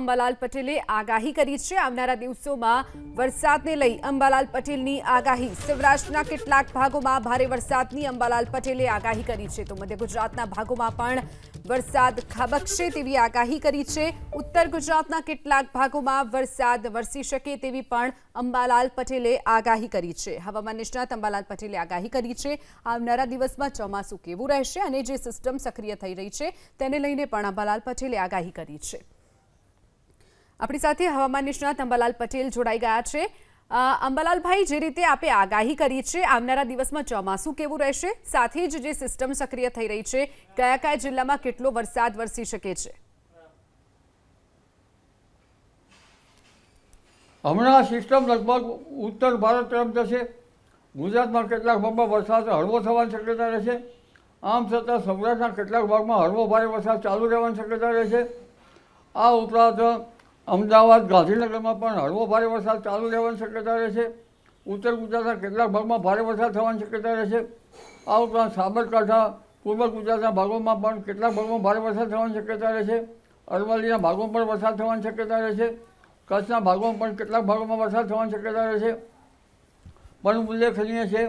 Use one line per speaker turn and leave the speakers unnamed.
અંબાલાલ પટેલે આગાહી કરી છે। આવનારા દિવસોમાં વરસાદને લઈ અંબાલાલ પટેલની આગાહી। સૌરાષ્ટ્રના કેટલાક ભાગોમાં ભારે વરસાદની અંબાલાલ પટેલે આગાહી કરી છે, તો મધ્ય ગુજરાતના ભાગોમાં પણ વરસાદ ખાબકશે તેવી આગાહી કરી છે। ઉત્તર ગુજરાતના કેટલાક ભાગોમાં વરસાદ વરસી શકે તેવી પણ અંબાલાલ પટેલે આગાહી કરી છે। હવામાન નિષ્ણાત અંબાલાલ પટેલે આગાહી કરી છે આવનારા દિવસમાં ચોમાસું કેવું રહેશે અને જે સિસ્ટમ સક્રિય થઈ રહી છે તેને લઈને પણ અંબાલાલ પટેલે આગાહી કરી છે। આપણી સાથે હવામાન નિષ્ણાત અંબાલાલ પટેલ જોડાઈ ગયા છે। અંબાલાલભાઈ, જે રીતે આપે આગાહી કરી છે આવનારા દિવસમાં ચોમાસું કેવું રહેશે, સાથે જ જે સિસ્ટમ સક્રિય થઈ રહી છે, કયા કયા જિલ્લામાં કેટલો વરસાદ વરસી શકે છે?
હમણાં સિસ્ટમ લગભગ ઉત્તર ભારત તરફ જશે। ગુજરાતમાં કેટલાક ભાગમાં વરસાદ હળવો થવાની શક્યતા રહેશે। આમ છતાં સૌરાષ્ટ્રના કેટલાક ભાગમાં હળવો ભારે વરસાદ ચાલુ રહેવાની શક્યતા રહેશે। આ ઉપરાંત અમદાવાદ, ગાંધીનગરમાં પણ હળવો ભારે વરસાદ ચાલુ રહેવાની શક્યતા રહેશે। ઉત્તર ગુજરાતના કેટલાક ભાગમાં ભારે વરસાદ થવાની શક્યતા રહેશે। આ ઉપરાંત સાબરકાંઠા, પૂર્વ ગુજરાતના ભાગોમાં પણ કેટલાક ભાગમાં ભારે વરસાદ થવાની શક્યતા રહેશે। અરવલ્લીના ભાગોમાં પણ વરસાદ થવાની શક્યતા રહેશે। કચ્છના ભાગોમાં પણ કેટલાક ભાગોમાં વરસાદ થવાની શક્યતા રહેશે। પણ ઉલ્લેખનીય છે